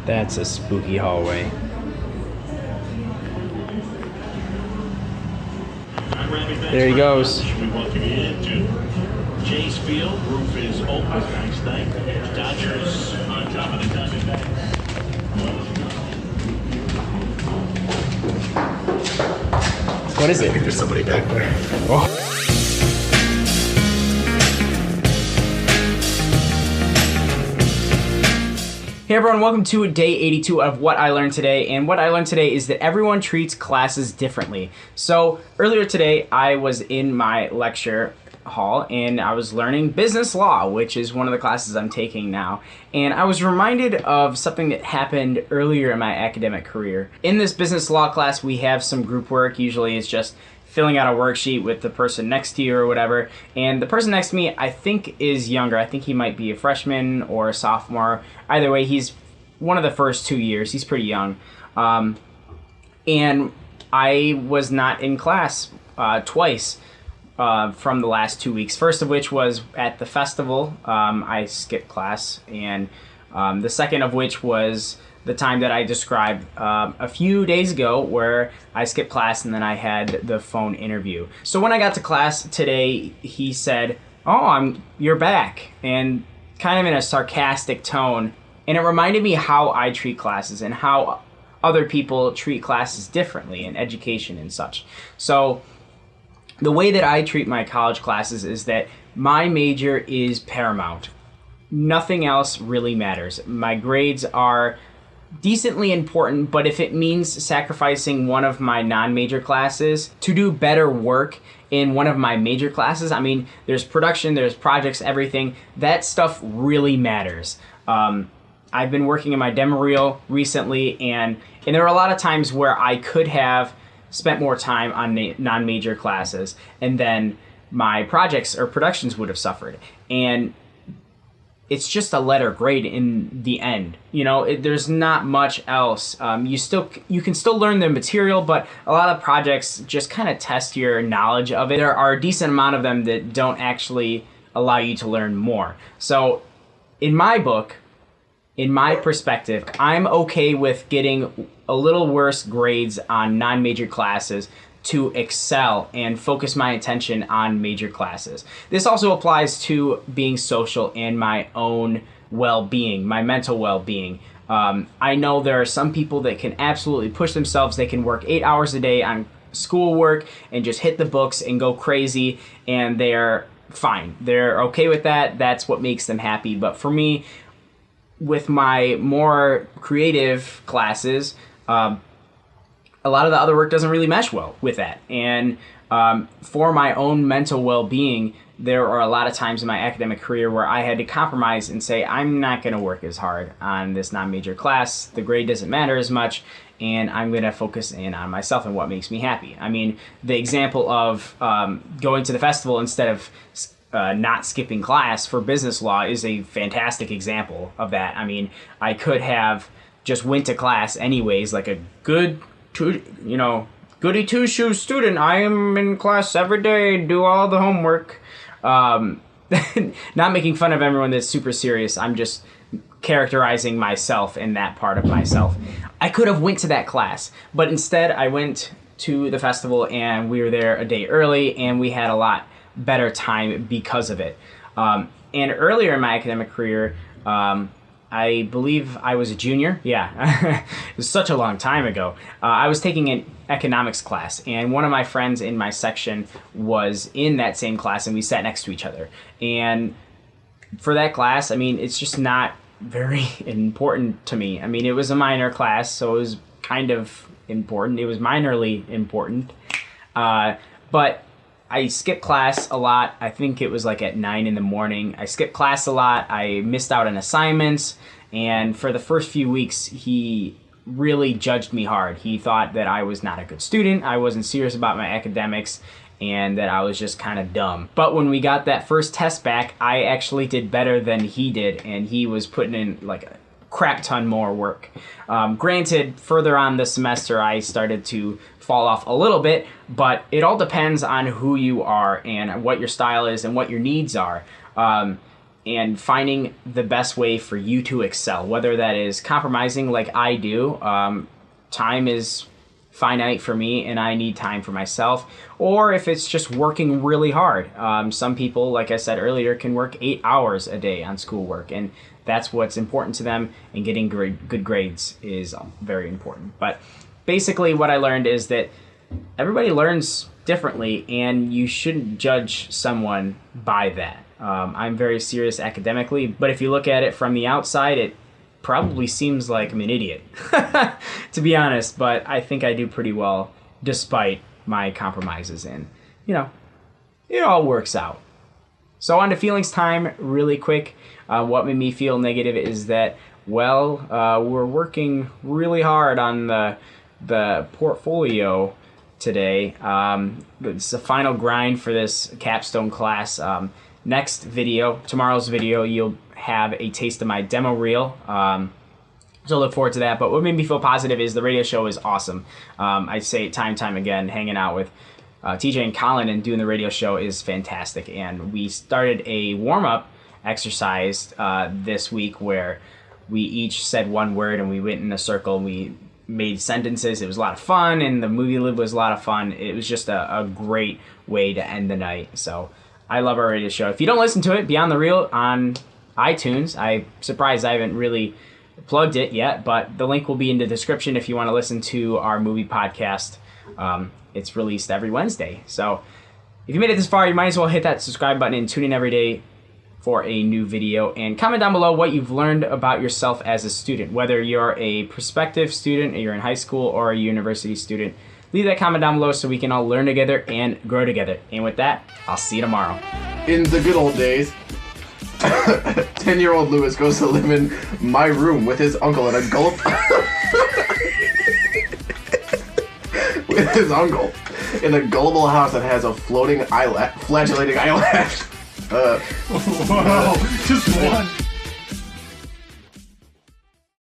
That's a spooky hallway. There he goes. We welcome you into Chase Field. Roof is open. Nice night. Dodgers on top of the Diamondbacks. What is I it? think there's somebody back there. Oh. Hey everyone, welcome to day 82 of What I Learned Today. And what I learned today is that everyone treats classes differently. So earlier today, I was in my lecture hall and I was learning business law, which is one of the classes I'm taking now. And I was reminded of something that happened earlier in my academic career. In this business law class, we have some group work. Usually it's just filling out a worksheet with the person next to you or whatever. And the person next to me, I think, is younger. I think he might be a freshman or a sophomore. Either way, he's one of the first 2 years. He's pretty young. And I was not in class twice from the last 2 weeks. First of which was at the festival. I skipped class. And the second of which was the time that I described a few days ago where I skipped class and then I had the phone interview. So when I got to class today, he said, "Oh, you're back," and kind of in a sarcastic tone. And it reminded me how I treat classes and how other people treat classes differently in education and such. So the way that I treat my college classes is that my major is paramount. Nothing else really matters. My grades are decently important, but if it means sacrificing one of my non-major classes to do better work in one of my major classes, I mean, there's production, there's projects, everything, that stuff really matters. I've been working in my demo reel recently, and there are a lot of times where I could have spent more time on non-major classes, and then my projects or productions would have suffered. And it's just a letter grade in the end. You know, there's not much else. You can still learn the material, but a lot of projects just kind of test your knowledge of it. There are a decent amount of them that don't actually allow you to learn more. So in my book, in my perspective, I'm okay with getting a little worse grades on non-major classes to excel and focus my attention on major classes. This also applies to being social and my own well-being, my mental well-being. I know there are some people that can absolutely push themselves. They can work 8 hours a day on schoolwork and just hit the books and go crazy, and they're fine. They're okay with that. That's what makes them happy. But for me, with my more creative classes, a lot of the other work doesn't really mesh well with that. And for my own mental well-being, there are a lot of times in my academic career where I had to compromise and say, I'm not going to work as hard on this non-major class. The grade doesn't matter as much, and I'm going to focus in on myself and what makes me happy. I mean, the example of going to the festival instead of not skipping class for business law is a fantastic example of that. I mean, I could have just went to class anyways, like a good, goody two-shoes student. I am in class every day, do all the homework. Not making fun of everyone that's super serious. I'm just characterizing myself in that part of myself. I could have went to that class, but instead I went to the festival and we were there a day early and we had a lot better time because of it. And earlier in my academic career, I believe I was a junior. Yeah, it was such a long time ago. I was taking an economics class, and one of my friends in my section was in that same class, and we sat next to each other. And for that class, I mean, it's just not very important to me. I mean, it was a minor class, so it was kind of important. It was minorly important. But I skipped class a lot. I think it was like at 9 in the morning. I skipped class a lot. I missed out on assignments. And for the first few weeks, he really judged me hard. He thought that I was not a good student. I wasn't serious about my academics and that I was just kind of dumb. But when we got that first test back, I actually did better than he did. And he was putting in like a crap ton more work. Granted, further on this semester, I started to fall off a little bit, but it all depends on who you are and what your style is and what your needs are. and finding the best way for you to excel, whether that is compromising like I do. Time is finite for me and I need time for myself, or if it's just working really hard. Some people, like I said earlier, can work 8 hours a day on schoolwork, and that's what's important to them, and getting good grades is very important. But basically what I learned is that everybody learns differently, and you shouldn't judge someone by that. I'm very serious academically, but if you look at it from the outside, it probably seems like I'm an idiot, to be honest, but I think I do pretty well despite my compromises, and, you know, it all works out. So on to feelings time really quick. What made me feel negative is that, well, we're working really hard on the portfolio today. It's the final grind for this capstone class. Next video, tomorrow's video, you'll have a taste of my demo reel. So look forward to that. But what made me feel positive is the radio show is awesome. I say it time and time again, hanging out with TJ and Colin and doing the radio show is fantastic. And we started a warm-up exercise this week where we each said one word and we went in a circle and we made sentences. It was a lot of fun, and the movie lib was a lot of fun. It was just a great way to end the night. So I love our radio show. If you don't listen to it, Beyond the Reel on iTunes. I'm surprised I haven't really plugged it yet, but the link will be in the description if you want to listen to our movie podcast. It's released every Wednesday. So if you made it this far, you might as well hit that subscribe button and tune in every day for a new video. And comment down below what you've learned about yourself as a student, whether you're a prospective student, or you're in high school, or a university student. Leave that comment down below so we can all learn together and grow together. And with that, I'll see you tomorrow. In the good old days, 10-year-old Lewis goes to live in my room with his uncle in a gulp. With his uncle in a gullible house that has a floating eyelash, flagellating eyelash. Whoa, just one.